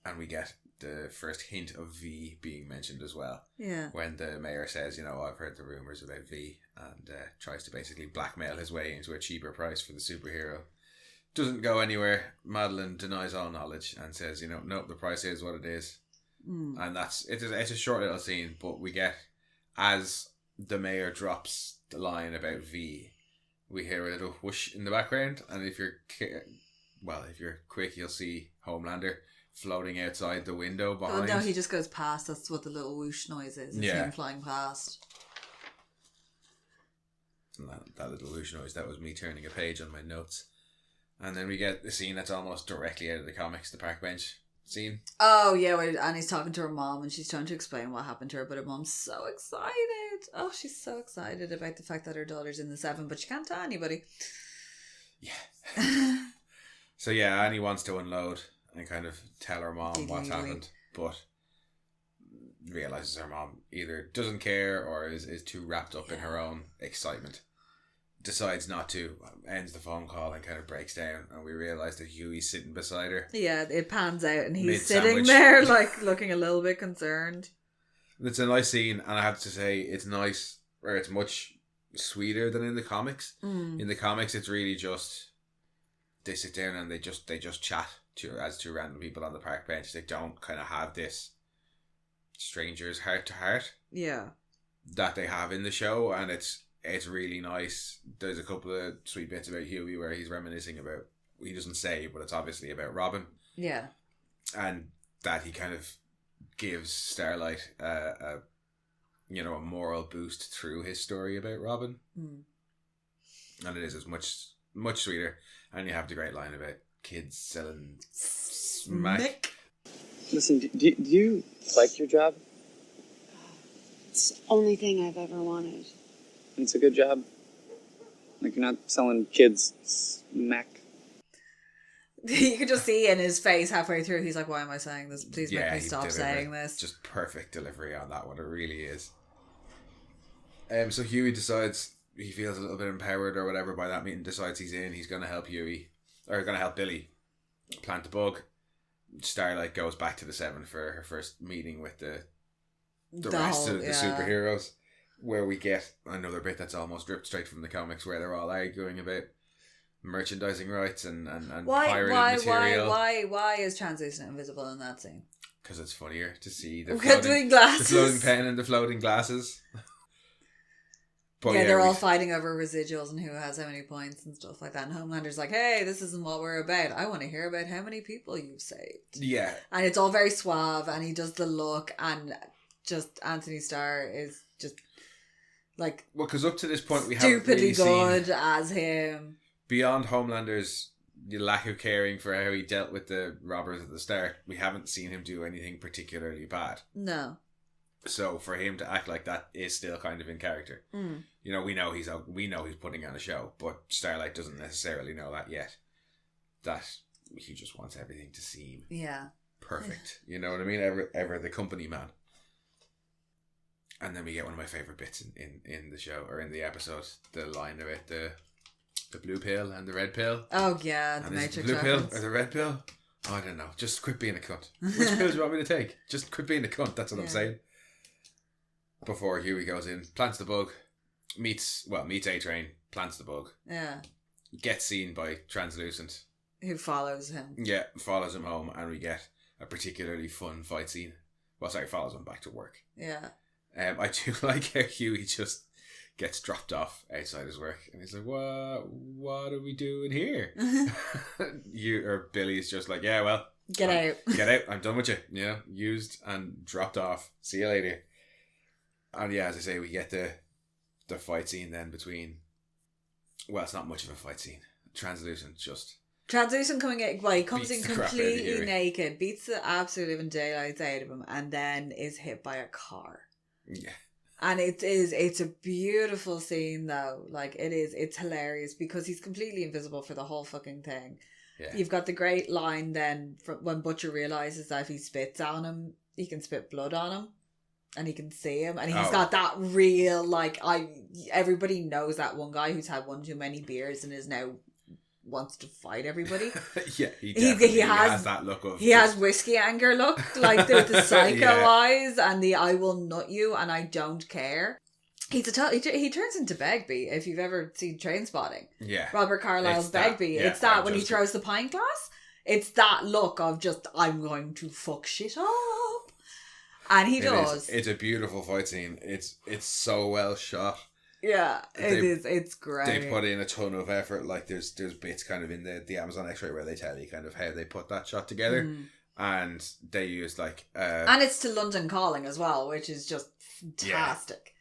And we get the first hint of V being mentioned as well. Yeah. When the mayor says, I've heard the rumours about V, and tries to basically blackmail his way into a cheaper price for the superhero. Doesn't go anywhere. Madeline denies all knowledge and says, nope, the price is what it is. And it's a short little scene, but we get, as the mayor drops the line about V, we hear a little whoosh in the background, and if you're quick, you'll see Homelander floating outside the window behind. Oh no, he just goes past. That's what the little whoosh noise is. It's him flying past. And that little whoosh noise, that was me turning a page on my notes. And then we get the scene that's almost directly out of the comics, the park bench scene. Oh yeah, where Annie's talking to her mom and she's trying to explain what happened to her, but her mom's so excited. Oh, she's so excited about the fact that her daughter's in the 7, but she can't tell anybody. Yeah. So yeah, Annie wants to unload and kind of tell her mom what's happened, but realizes her mom either doesn't care or is too wrapped up in her own excitement. Decides not to, ends the phone call and kind of breaks down, and we realise that Huey's sitting beside her. Yeah, it pans out and he's sitting there like looking a little bit concerned. It's a nice scene, and I have to say it's nice, or it's much sweeter than in the comics. In the comics, it's really just they sit down and they just chat as two random people on the park bench. They don't kind of have this strangers heart to heart. Yeah, that they have in the show, and it's really nice. There's a couple of sweet bits about Huey where he's reminiscing about, he doesn't say, but it's obviously about Robin. Yeah, and that he kind of gives Starlight a moral boost through his story about Robin. And it is much sweeter. And you have the great line about kids selling smack. Listen, do you like your job? It's the only thing I've ever wanted. It's a good job. Like, you're not selling kids smack. You could just see in his face halfway through, he's like, why am I saying this? Please make me stop saying this. Just perfect delivery on that one. It really is. So Huey decides he feels a little bit empowered or whatever by that meeting, decides he's going to help Billy plant the bug. Starlight goes back to the 7 for her first meeting with the rest of the superheroes, where we get another bit that's almost ripped straight from the comics, where they're all arguing about merchandising rights and pirated material. Why is translucent invisible in that scene? Because it's funnier to see the floating glasses, the floating pen and the floating glasses. But they're all fighting over residuals and who has how many points and stuff like that. And Homelander's like, hey, this isn't what we're about. I want to hear about how many people you've saved. Yeah. And it's all very suave, and he does the look, and just Anthony Starr is just like... Well, because up to this point we haven't really good seen, as him. Beyond Homelander's lack of caring for how he dealt with the robbers at the start, we haven't seen him do anything particularly bad. No. So for him to act like that is still kind of in character. We know he's putting on a show, but Starlight doesn't necessarily know that yet. That he just wants everything to seem perfect. You know what I mean? Ever the company man. And then we get one of my favourite bits in the show, or in the episode, the line about the blue pill and the red pill. Oh yeah, the Matrix blue reference. Pill or the red pill? Oh, I don't know. Just quit being a cunt. Which pill do you want me to take? Just quit being a cunt. That's what I'm saying. Before Huey goes in, plants the bug, meets A-Train, plants the bug. Yeah. Gets seen by Translucent. Who follows him. Yeah, follows him home, and we get a particularly fun fight scene. Well, sorry, follows him back to work. Yeah. I do like how Huey just gets dropped off outside his work, and he's like, what are we doing here? Billy's just like, yeah, well, Get out, I'm done with you. Used and dropped off, see you later. And yeah, as I say, we get the fight scene then between, well, it's not much of a fight scene. Translucent coming in, he comes in completely naked, beats the absolute living daylights out of him, and then is hit by a car. Yeah. And it's a beautiful scene though. Like it's hilarious because he's completely invisible for the whole fucking thing. Yeah. You've got the great line then when Butcher realises that if he spits on him, he can spit blood on him. And he can see him. And he's got that real, like, everybody knows that one guy who's had one too many beers and is now wants to fight everybody. Yeah, he has that look of... He has whiskey anger look, like the psycho eyes and the I will nut you and I don't care. He turns into Begbie, if you've ever seen Trainspotting. Yeah. Robert Carlyle's Begbie. It's that when he throws the pint glass. It's that look of just, I'm going to fuck shit up. And he does. It's a beautiful fight scene. It's so well shot. Yeah, it is. It's great. They put in a ton of effort. Like there's bits kind of in the Amazon X-ray where they tell you kind of how they put that shot together, and they use like and it's to London Calling as well, which is just fantastic. Yeah.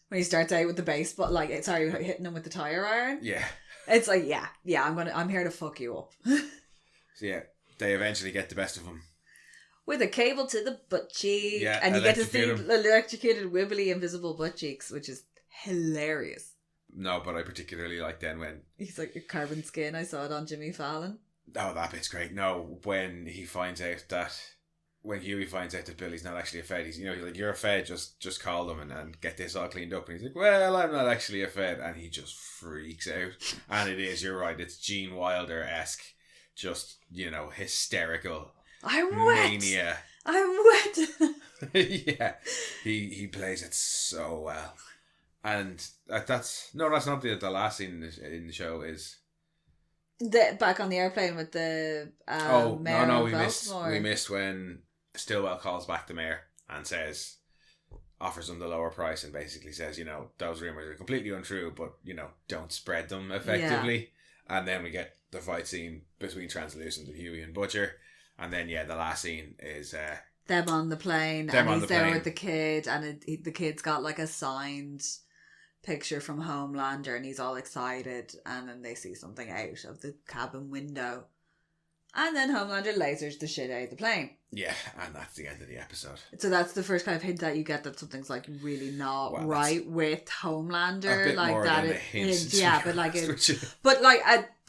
When he starts out with the baseball, hitting him with the tire iron. Yeah, it's like I'm here to fuck you up. So yeah, they eventually get the best of him. With a cable to the butt cheek. Yeah, and you get to see electrocuted, wibbly, invisible butt cheeks, which is hilarious. No, but I particularly like then when... He's like, your carbon skin, I saw it on Jimmy Fallon. Oh, that bit's great. No, when he finds out that... When Huey finds out that Billy's not actually a Fed, he's like, you're a Fed, just call them and get this all cleaned up. And he's like, well, I'm not actually a Fed. And he just freaks out. And it is, you're right, it's Gene Wilder-esque. Just, hysterical... I'm wet. Mania. I'm wet. Yeah, he plays it so well, and that's not the last scene in the show is. Back on the airplane with the mayor. No, we missed when Stillwell calls back the mayor and offers him the lower price and basically says, those rumors are completely untrue, but don't spread them effectively. Yeah. And then we get the fight scene between Translucent and Huey and Butcher. And then, the last scene is... them on the plane. And he's there with the kid. And the kid's got like a signed picture from Homelander. And he's all excited. And then they see something out of the cabin window. And then Homelander lasers the shit out of the plane. Yeah, and that's the end of the episode. So that's the first kind of hint that you get that something's like really not right with Homelander. A bit like more that. Than a hint, yeah, but like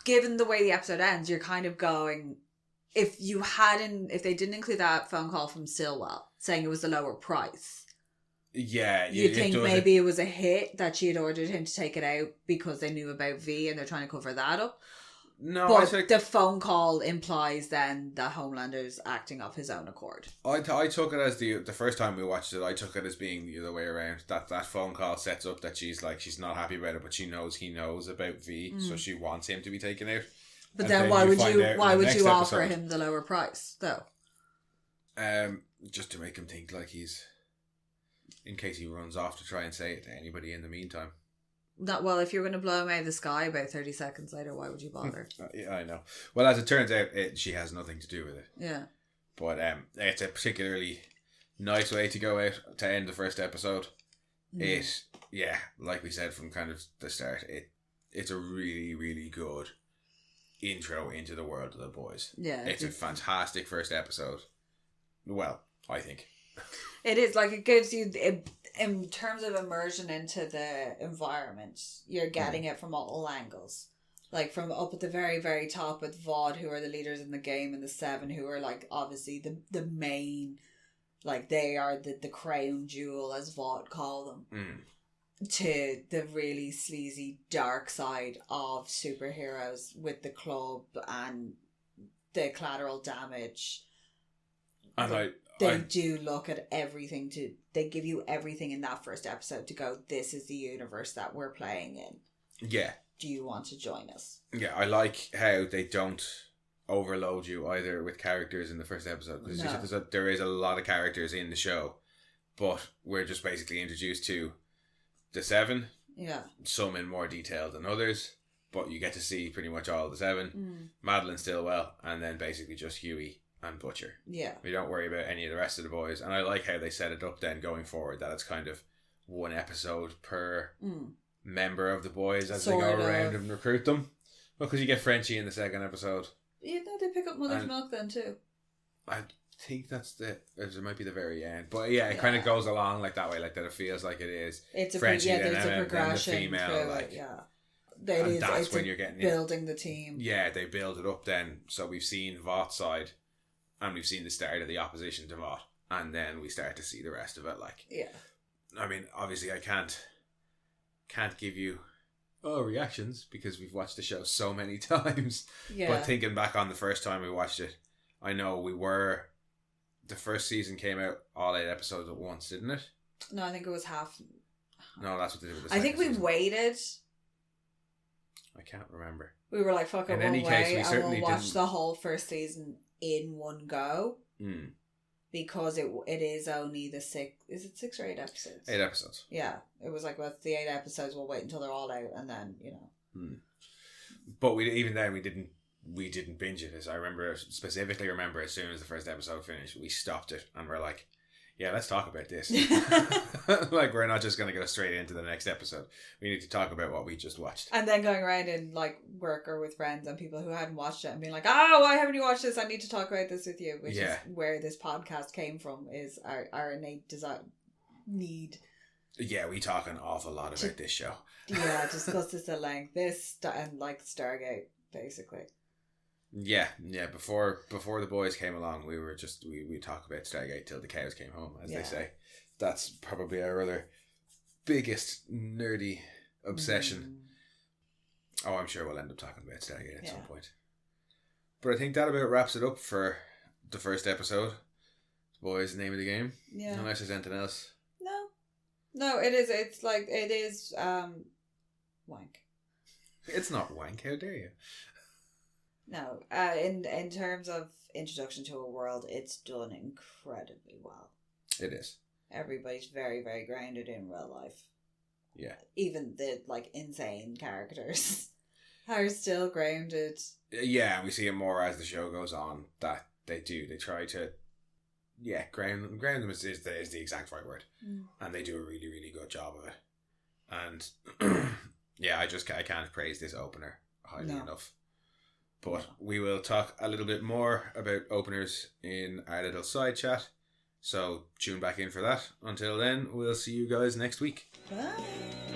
given the way the episode ends, you're kind of going... If they didn't include that phone call from Stillwell saying it was a lower price, you think maybe it was a hit that she had ordered him to take it out because they knew about V and they're trying to cover that up. No, but the phone call implies then that Homelander's acting of his own accord. I took it as the first time we watched it. I took it as being the other way around. That phone call sets up that she's not happy about it, but she knows he knows about V, so she wants him to be taken out. But then why would you offer him the lower price though? Just to make him think like he's, in case he runs off to try and say it to anybody in the meantime. If you're going to blow him out of the sky about 30 seconds later, why would you bother? Yeah, I know. Well, as it turns out, she has nothing to do with it. Yeah. But it's a particularly nice way to go out to end the first episode. Like we said from kind of the start, it's a really, really good intro into the world of the boys. Yeah. It's a fantastic first episode. Well, I think. It is, like, it gives you, in terms of immersion into the environment, you're getting it from all angles. Like, from up at the very, very top with Vaughn, who are the leaders in the game, and the Seven, who are, like, obviously the main, like, they are the crown jewel, as Vaughn called them. To the really sleazy dark side of superheroes with the club and the collateral damage. And they do look at everything they give you everything in that first episode to go, this is the universe that we're playing in. Yeah. Do you want to join us? Yeah, I like how they don't overload you either with characters in the first episode. Because there is a lot of characters in the show, but we're just basically introduced to the Seven. Yeah. Some in more detail than others, but you get to see pretty much all the Seven. Madeline Stillwell, and then basically just Huey and Butcher. Yeah. We don't worry about any of the rest of the boys. And I like how they set it up then going forward, that it's kind of one episode per member of the boys as they go around and recruit them. Well, because you get Frenchie in the second episode. Yeah, no, they pick up Mother's Milk then too. I think it might be the very end. But yeah, it kind of goes along like that way, like that it feels like it is. It's a Frenchie, there's a progression and the female, through it, yeah. And that's when you're getting building the team. Yeah, they build it up then. So we've seen Vought's side, and we've seen the start of the opposition to Vought, and then we start to see the rest of it. Like, yeah, I mean, obviously, I can't give you reactions because we've watched the show so many times. Yeah. But thinking back on the first time we watched it, I know the first season came out all 8 episodes at once, didn't it? No, I think it was half. No, that's what they did with the I think we season. waited. I can't remember. We were like, fuck it, In we'll any wait case, we and certainly we'll watch didn't. the whole first season in one go. Because it is only the 6... Is it 6 or 8 episodes? 8 episodes. Yeah. It was like, well, the 8 episodes, we'll wait until they're all out and then, you know. But we didn't binge it. As I specifically remember as soon as the first episode finished, we stopped it and we're like, yeah, let's talk about this. Like, we're not just going to go straight into the next episode. We need to talk about what we just watched. And then going around in like work or with friends and people who hadn't watched it and being like, oh, why haven't you watched this? I need to talk about this with you. Which is where this podcast came from, is our innate need. Yeah, we talk an awful lot about this show. Yeah, discuss this at length. And like Stargate, basically. Yeah. Before the boys came along, we talk about Stargate till the cows came home, as they say. That's probably our other biggest nerdy obsession. Oh, I'm sure we'll end up talking about Stargate at some point. But I think that about wraps it up for the first episode. The boys, name of the game. Yeah. Unless there's anything else. No, it is. It's like it is. Wank. It's not wank. How dare you? No, in terms of introduction to a world, it's done incredibly well. It is. Everybody's very, very grounded in real life. Yeah. Even the like insane characters are still grounded. Yeah, we see it more as the show goes on that they do. They try to, ground them is the exact right word, and they do a really, really good job of it. And I can't praise this opener highly enough. But we will talk a little bit more about openers in our little side chat. So tune back in for that. Until then, we'll see you guys next week. Bye.